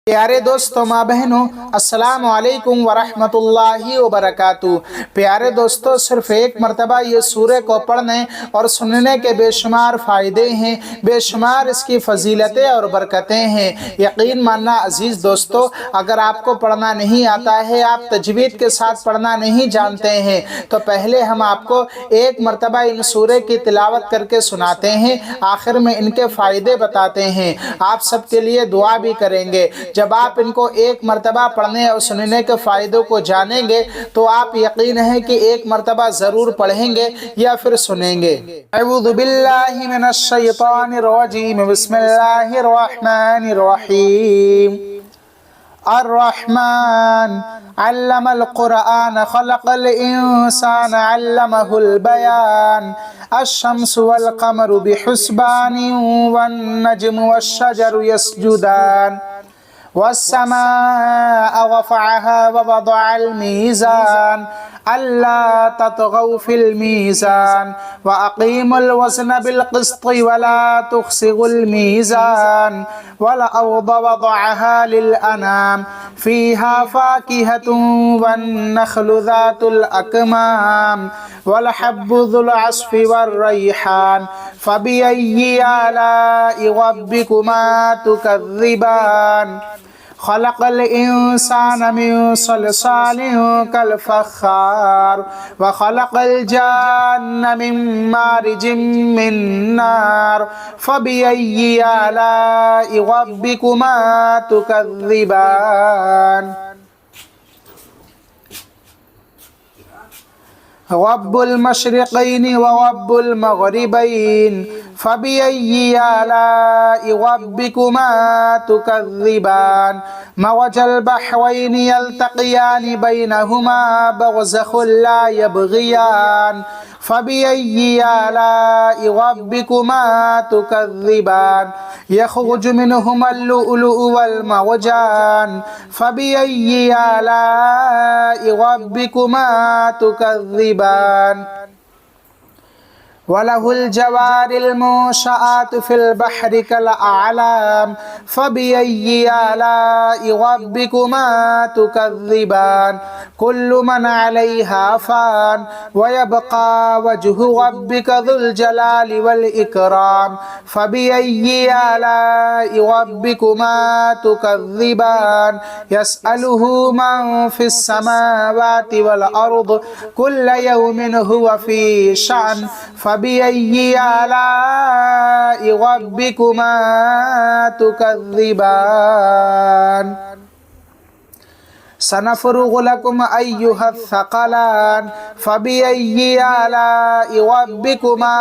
प्यारे दोस्तों माँ बहनों, अस्सलाम वालेकुम वरहमतुल्लाहि वबरकातुहू। प्यारे दोस्तों, सिर्फ एक मरतबा ये सूरह को पढ़ने और सुनने के बेशुमार फ़ायदे हैं, बेशुमार इसकी फजीलतें और बरकतें हैं। यकीन मानना अजीज़ दोस्तों, अगर आपको पढ़ना नहीं आता है, आप तजवीद के साथ पढ़ना नहीं जानते हैं, तो पहले हम आपको एक मरतबा इन सूरह की तिलावत करके सुनाते हैं, आखिर में इनके फ़ायदे बताते हैं। आप सबके लिए दुआ भी करेंगे। जब आप इनको एक मरतबा पढ़ने और सुनने के फ़ायदों को जानेंगे तो आप यकीन है कि एक मरतबा ज़रूर पढ़ेंगे या फिर सुनेंगे। अऊज़ु बिल्लाहि मिनश शैतानिर रजीम, बिस्मिल्लाहिर रहमानिर रहीम। अर्रहमान अल्लमल कुरआन खलक़ल इंसान अल्लमहुल बयान। अश्शम्सु वल क़मरु बिहुस्बानिन वन नज्मु वश्शजरु यस्जुदान। वस्समाअ रफ़अहा ववदअल मीज़ान अल्ला ततगौ फिल मीज़ान वअक़ीमुल वज़्न बिल क़िस्ति वला तुख़्सिरुल मीज़ान वल अर्ज़ वदअहा लिल अनाम फ़ीहा फ़ाकिहतुन वन नख़्लु ज़ातुल अकमाम वल हब्बु ज़ुल अस्फ़ि वर रैहान फ़बिअय्यि आलाइ रब्बिकुमा तुकज़्ज़िबान। खलक़ल इंसान मिन सलसालिन कल फ़ख़्ख़ार व खलक़ल जान्न मिन मारिजिम मिन नार फ़बिअय्यि आलाइ रब्बिकुमा तुकज़्ज़िबान। रब्बुल मशरिक़ैनि व रब्बुल मग़रिबैन फ़बिअय्यि आलाइ रब्बिकुमा तुकज़्ज़िबान। मरजल बहरैनि यल्तक़ियानि बैनहुमा बरज़ख़ुन ला यबग़ियान फ़बिअय्यि आलाइ रब्बिकुमा तुकज़्ज़िबान। यख़रुजु मिनहुमल लुअलुअु वल मरजान फ़बिअय्यि आलाइ रब्बिकुमा तुकज़्ज़िबान। वलहुल जवारिल मुंशआतु फिल बहरि कल अअलाम फ़बिअय्यि आलाइ रब्बिकुमा तुकज़्ज़िबान। कुल्लु मन अलैहा फ़ान व यबक़ा वज्हु रब्बिका ज़ुल जलालि वल इकराम फ़बिअय्यि आलाइ रब्बिकुमा तुकज़्ज़िबान। यसअलुहु मन फ़िस समावाति वल अर्द कुल्ल यौमिन हुवा फ़ी शअन फ़बिअय्यि आलाइ रब्बिकुमा तुकज़्ज़िबान। सनफ़्रुग़ु लकुम अय्युहस्सक़लान फ़बिअय्यि आलाइ रब्बिकुमा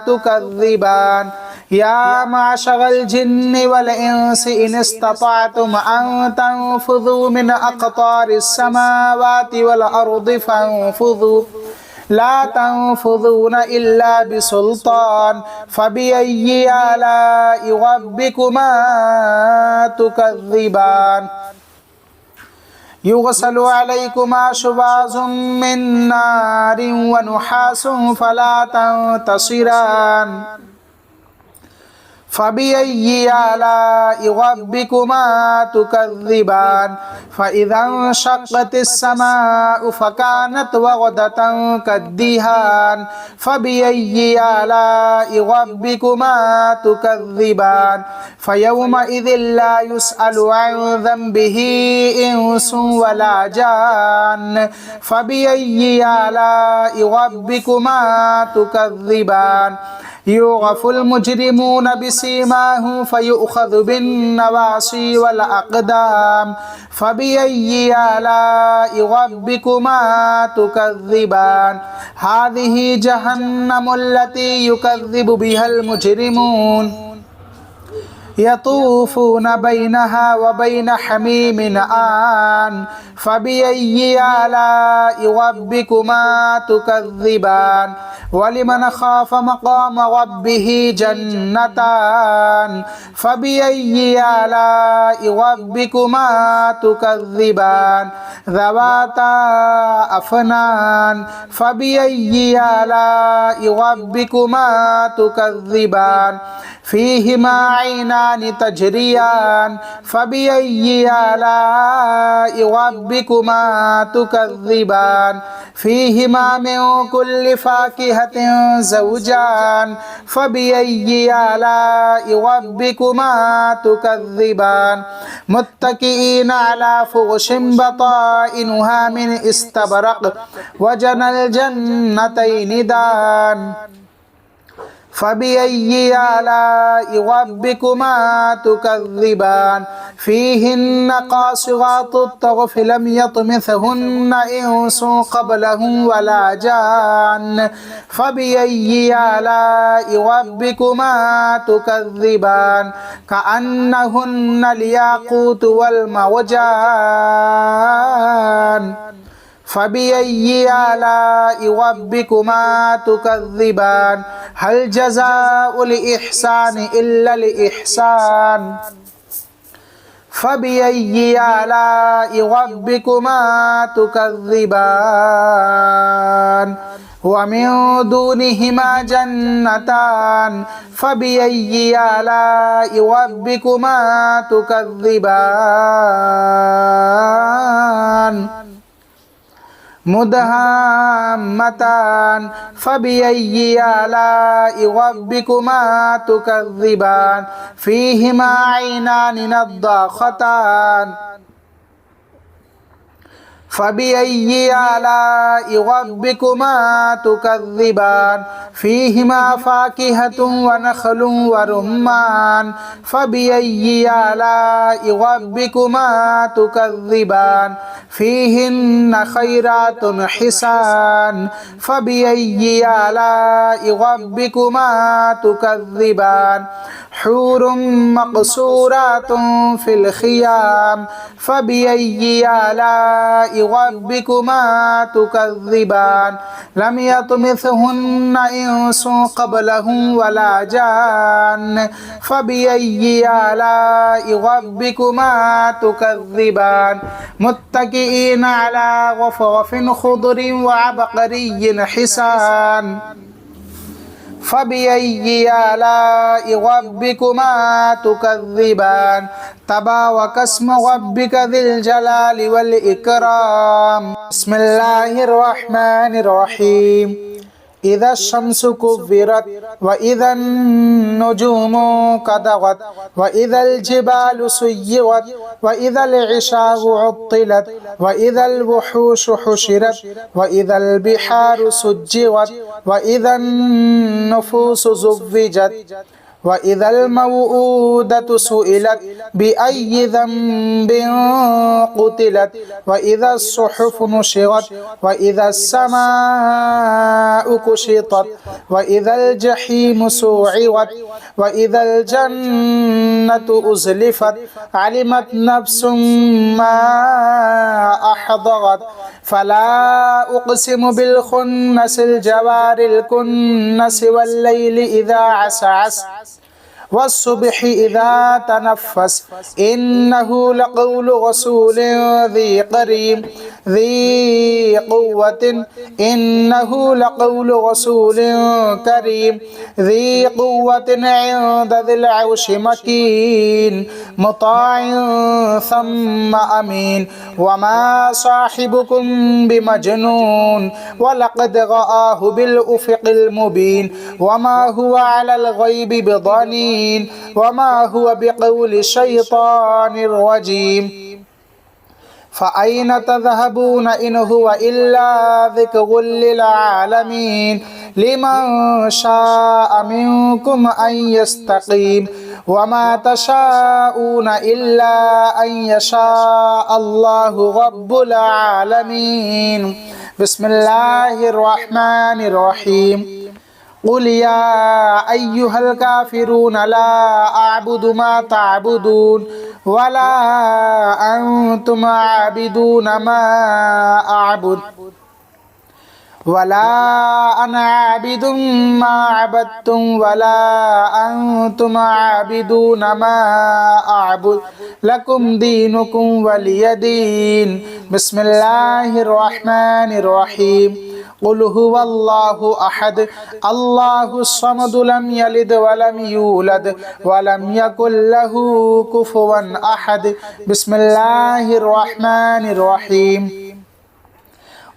तुकज़्ज़िबान। या माशरल जिन्नि वल इंसि इन इस्तताअतुम अन तंफुज़ू मिन अक़तारिस समावाति वल अर्दि फंफुज़ू ला तंफुज़ून इल्ला बिसुल्तान फ़बिअय्यि आलाइ रब्बिकुमा तुकज़्ज़िबान। युग़सलु अलैकुमा शुवाज़ुम मिन नारिन व नुहासुन फला तंतसिरान फ़बिअय्यि आलाइ रब्बिकुमा तुकज़्ज़िबान। फ़इज़ा इंशक़्क़तिस समाअु फ़कानत वरदतन कद्दिहान फ़बिअय्यि आलाइ रब्बिकुमा तुकज़्ज़िबान। फ़यौमइज़िन ला युस्अलु अन ज़ंबिही इंसुन वला जान फ़बिअय्यि आलाइ रब्बिकुमा तुकज़्ज़िबान। युग़फ़ुल मुजरिमून बिसीमाहुम फ़युअख़ज़ु बिन्नवासी वल अक़दाम फ़बिअय्यि आलाइ रब्बिकुमा तुकज़्ज़िबान। हाज़िही जहन्नमुल्लती युकज़्ज़िबु बिहल मुजरिमून यतूफ़ून बैनहा व बैन हमीमिन आन फ़बिअय्यि आलाइ रब्बिकुमा तुकज़्ज़िबान। वलिमन ख़ाफ़ मक़ाम रब्बिही जन्नतान फ़बिअय्यि आलाइ रब्बिकुमा तुकज़्ज़िबान। ज़वाता अफ़नान फ़बिअय्यि आलाइ रब्बिकुमा तुकज़्ज़िबान। فيهما عينان تجريان فبأي آلاء ربكما تكذبان فيهما من كل فاكهة زوجان فبأي آلاء ربكما تكذبان متكئين على فرش بطائنها من استبرق وجنى الجنتين دان فبأي آلاء ربكما تكذبان فيهن قاصرات الطرف لم يطمثهن إنس قبلهم ولا جان فبأي آلاء ربكما تكذبان كأنهن الياقوت والمرجان فبأي آلاء ربكما تكذبان هل جزاء الإحسان إلا الإحسان فبأي آلاء ربكما تكذبان ومن دونهما جنتان فبأي آلاء ربكما تكذبان مدهامتان فبأي آلاء ربكما تكذبان فيهما عينان نضاختان فبأي آلاء ربكما تكذبان فيهما فاكهة ونخل ورمان فبأي آلاء ربكما تكذبان فيهن خيرات حسان فبأي آلاء ربكما تكذبان حور مقصورات في الخيام فبأي آلاء ربكما تكذبان لم يطمثهن إنس قبلهم ولا جان فبأي آلاء ربكما تكذبان متكئين على رفرف خضر وعبقري حسان فبأي آلاء ربكما تكذبان تبارك اسم ربك ذي الجلال والإكرام بسم الله الرحمن الرحيم إذا الشمس كورت وإذا النجوم كدرت وإذا الجبال سيرت وإذا العشار عطلت وإذا الوحوش حشرت وإذا البحار سجرت وإذا النفوس زوجت وإذا الموءودة سئلت بأي ذنب قتلت وإذا الصحف نشرت وإذا السماء كشطت وإذا الجحيم سعرت وإذا الجنة أزلفت علمت نفس ما أحضرت فلا أقسم بالخنس الجوار الكنس والليل إذا عسعس والصبح إذا تنفس إنه لقول رسول ذي قوة إنه لقول رسول كريم ذي قوة عند ذي العرش مكين مطاع ثم أمين وما صاحبكم بمجنون ولقد رآه بالأفق المبين وما هو على الغيب بضنين وما هو بقول الشيطان الرجيم فأين تذهبون إن هو إلا ذكر للعالمين لمن شاء منكم أن يستقيم وما تشاءون إلا أن يشاء الله رب العالمين بسم الله الرحمن الرحيم قل يا أيها الكافرون لا أعبد ما تعبدون ولا أنتم عابدون ما أعبد ولا أنا عابد ما عبدتم ولا أنتم عابدون ما أعبد لكم دينكم ولي دين بسم الله الرحمن الرحيم कुल हुवल्लाहु अहद अल्लाहुस समद लम यलिद वलम यूलद वलम यकुल लहू कुफुवन अहद। बिस्मिल्लाहिर रहमानिर रहीम।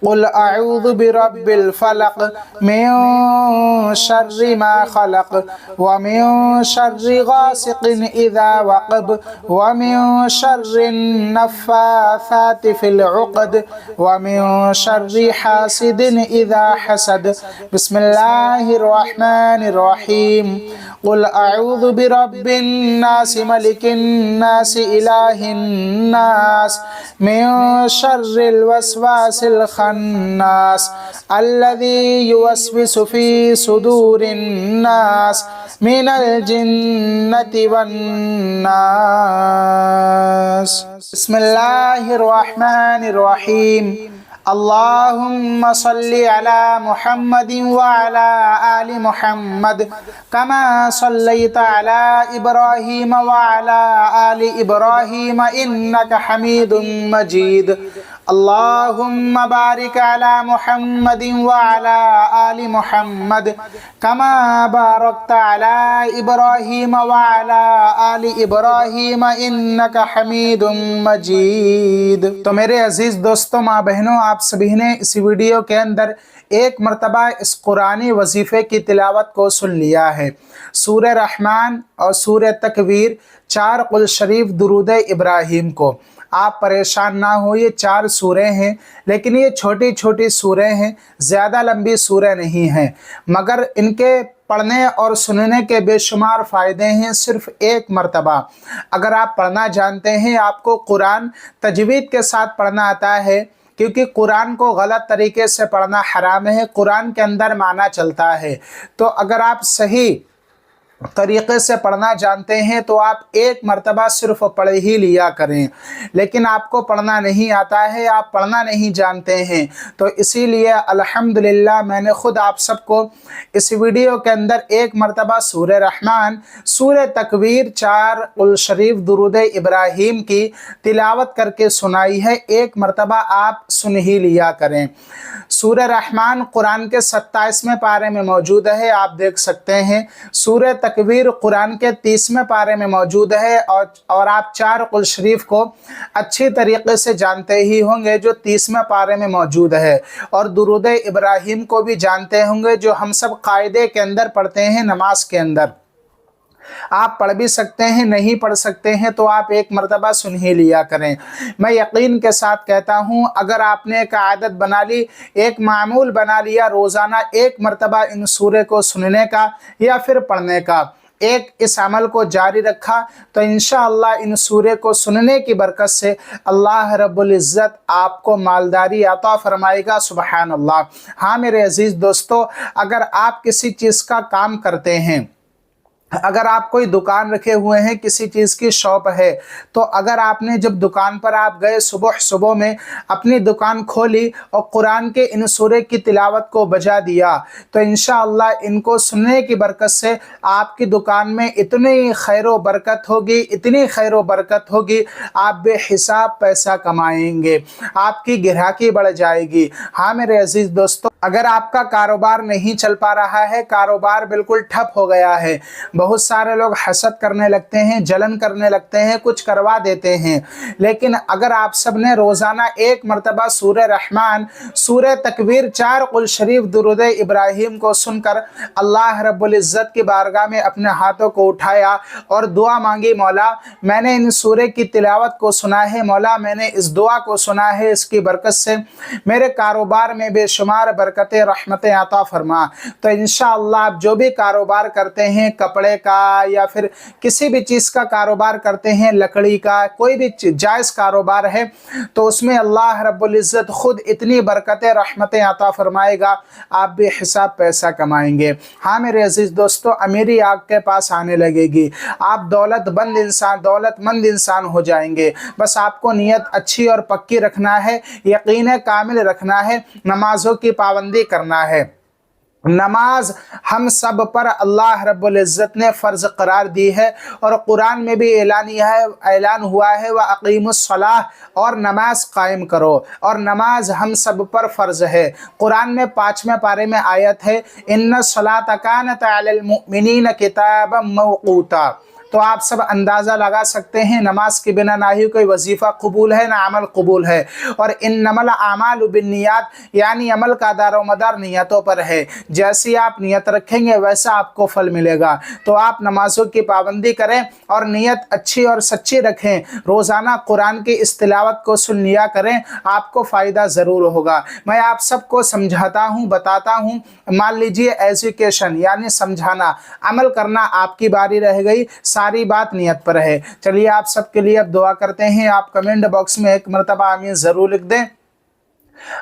कुल अऊज़ु बिरब्बिल फलक मिन शर्रि मा खलक व मिन शर्रि गासिकिन इज़ा वक़ब व मिन शर्रि नफ़्फ़ाथाति फ़िल उक़द व मिन शर्रि हासिदिन इज़ा हसद। बिस्मिल्लाहिर रहमानिर रहीम। कुल अऊज़ु बिरब्बिन नास मलिकिन नास इलाहिन नास मिन शर्रिल वस्वासिल खन्नास अल्लज़ी युवस्विसु फ़ी सुदूरिन नास मिनल जिन्नति वन नास। बिस्मिल्लाहिर रहमानिर रहीम। अल्लाहुम्मा सल्लि अला मुहम्मदिन व अला आलि मुहम्मद कमा सल्लैता अला इब्राहीम व अला आलि इब्राहीम इन्नका हमीदुम मजीद। अल्लाहुम्मा बारिक अला मुहम्मदिन व अला आलि मुहम्मद कमा बारकता अला इब्राहीम व अला आलि इब्राहीम इन्नका हमीदुम मजीद। तो मेरे अजीज दोस्तों, माँ बहनों, आप सभी ने इस वीडियो के अंदर एक मरतबा इस कुरानी वजीफ़े की तिलावत को सुन लिया है। सूरह रहमान और सूरह तकवीर, 4 कुल शरीफ, दुरूद इब्राहीम को। आप परेशान ना हो, ये 4 सूरें हैं, लेकिन ये छोटी छोटी सूरें हैं, ज़्यादा लंबी सूरें नहीं हैं, मगर इनके पढ़ने और सुनने के बेशुमार फ़ायदे हैं। सिर्फ़ एक मरतबा अगर आप पढ़ना जानते हैं, आपको कुरान तजवीद के साथ पढ़ना आता है, क्योंकि कुरान को गलत तरीके से पढ़ना हराम है। कुरान के अंदर माना चलता है। तो अगर आप सही तरीक़े से पढ़ना जानते हैं तो आप एक मरतबा सिर्फ पढ़ ही लिया करें। लेकिन आपको पढ़ना नहीं आता है, आप पढ़ना नहीं जानते हैं, तो इसीलिए अल्हम्दुलिल्लाह मैंने ख़ुद आप सबको इस वीडियो के अंदर एक मरतबा सूरह रहमान, सूरह तकवीर, 4 कुल शरीफ, दुरूद इब्राहीम की तिलावत करके सुनाई है। एक मरतबा आप सुन ही लिया करें। सूरह रहमान कुरान के 27वें पारे में मौजूद है, आप देख सकते हैं। सूरह तकवीर कुरान के 30वें पारे में मौजूद है, और आप 4 कुल शरीफ को अच्छी तरीके से जानते ही होंगे, जो 30वें पारे में मौजूद है, और दुरूद इब्राहीम को भी जानते होंगे, जो हम सब कायदे के अंदर पढ़ते हैं नमाज के अंदर। आप पढ़ भी सकते हैं, नहीं पढ़ सकते हैं तो आप एक मरतबा सुन ही लिया करें। मैं यकीन के साथ कहता हूँ, अगर आपने एक आदत बना ली, एक मामूल बना लिया, रोज़ाना एक मरतबा इन सूरे को सुनने का या फिर पढ़ने का, एक इस अमल को जारी रखा, तो इंशाअल्लाह इन सूरे को सुनने की बरकत से अल्लाह रब्बुल इज़्ज़त आपको मालदारी अता फरमाएगा। सुबहान अल्लाह। हाँ मेरे अजीज़ दोस्तों, अगर आप किसी चीज़ का काम करते हैं, अगर आप कोई दुकान रखे हुए हैं, किसी चीज़ की शॉप है, तो अगर आपने जब दुकान पर आप गए, सुबह में अपनी दुकान खोली और कुरान के इन सूरे की तिलावत को बजा दिया, तो इंशाअल्लाह इनको सुनने की बरकत से आपकी दुकान में इतनी खैर व बरकत होगी, इतनी खैर व बरकत होगी, आप बेहिसाब पैसा कमाएंगे, आपकी ग्राहकी बढ़ जाएगी। हाँ मेरे अजीज़ दोस्तों, अगर आपका कारोबार नहीं चल पा रहा है, कारोबार बिल्कुल ठप हो गया है, बहुत सारे लोग हसद करने लगते हैं, जलन करने लगते हैं, कुछ करवा देते हैं, लेकिन अगर आप सब ने रोज़ाना एक मरतबा सूरह रहमान, सूरह तकवीर, 4 कुल शरीफ, दुरूद इब्राहीम को सुनकर अल्लाह रब्बुल इज़्ज़त की बारगाह में अपने हाथों को उठाया और दुआ मांगी, मौला मैंने इन सूरे की तिलावत को सुना है, मौला मैंने इस दुआ को सुना है, इसकी बरकत से मेरे कारोबार में बेशुमार बरकतें, रहमतें अता फरमा। तो इंशाअल्लाह आप जो भी कारोबार करते हैं, कपड़े का या फिर किसी भी चीज़ का कारोबार करते हैं, लकड़ी का, कोई भी जायज़ कारोबार है, तो उसमें अल्लाह रब्बुल इज़्ज़त खुद इतनी बरकतें, रहमतें अता फरमाएगा, आप बेहिसाब पैसा कमाएंगे। हाँ मेरे अजीज़ दोस्तों, अमीरी आपके पास आने लगेगी, आप दौलतमंद इंसान हो जाएंगे। बस आपको नीयत अच्छी और पक्की रखना है, यकीन कामिल रखना है, नमाजों की पाबंदी करना है। नमाज हम सब पर अल्लाह रब्बुल इज़्ज़त ने फ़र्ज़ करार दी है और कुरान में भी ऐलान हुआ है व अक़ीमुस्सलाह और नमाज कायम करो और नमाज हम सब पर फ़र्ज़ है। कुरान में 5वें पारे में आयत है इन्ना सलात कानत अलल मुमिनीन किताबम मौक़ूता। तो आप सब अंदाज़ा लगा सकते हैं नमाज के बिना ना ही कोई वजीफ़ा कबूल है ना अमल कबूल है। और इन्नमल आमालु बिन्नियात यानी अमल का दारो मदार नियतों पर है। जैसी आप नियत रखेंगे वैसा आपको फल मिलेगा। तो आप नमाज़ों की पाबंदी करें और नियत अच्छी और सच्ची रखें। रोज़ाना कुरान की इस तिलावत को सुन लिया करें, आपको फ़ायदा ज़रूर होगा। मैं आप सबको समझाता हूँ, बताता हूँ। मान लीजिए एजुकेशन यानी समझाना, अमल करना आपकी बारी रह गई, सारी बात नियत पर है। चलिए आप सबके लिए अब दुआ करते हैं। आप कमेंट बॉक्स में एक मरतबा आमीन ज़रूर लिख दें।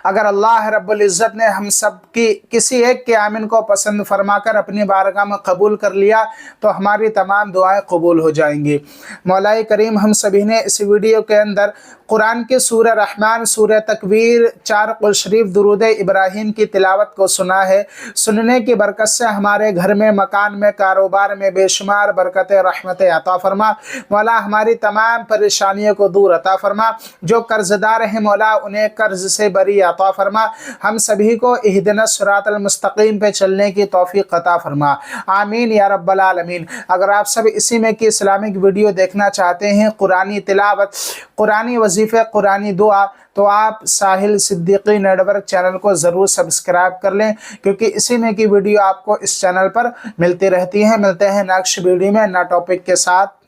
अगर अल्लाह रब्बुल इज़्ज़त ने हम सब की किसी एक के आमीन को पसंद फरमाकर अपनी बारगाह में कबूल कर लिया तो हमारी तमाम दुआएं कबूल हो जाएंगी। मौलाए करीम हम सभी ने इस वीडियो के अंदर कुरान के सूरह रहमान, सूरह तकवीर, 4 कुल शरीफ, दुरूद इब्राहीम की तिलावत को सुना है। सुनने की बरकत से हमारे घर में, मकान में, कारोबार में बेशुमार बरकत रहमत अता फरमा। मौला हमारी तमाम परेशानियों को दूर अता फरमा। जो कर्जदार हैं मौला उन्हें कर्ज से बरी अता फरमा। हम सभी को इहदिनस सिरातल मुस्तकीम पे चलने की तौफीक अता फरमा। आमीन या रब्बल आलमीन। अगर आप सब इसी में की इस्लामिक वीडियो देखना चाहते हैं, कुरानी तिलावत, कुरानी वजीफ़े, कुरानी दुआ, तो आप साहिल सिद्दीकी नेटवर्क चैनल को ज़रूर सब्सक्राइब कर लें, क्योंकि इसी में की वीडियो आपको इस चैनल पर मिलती रहती हैं। मिलते हैं नेक्स्ट वीडियो में नए टॉपिक के साथ।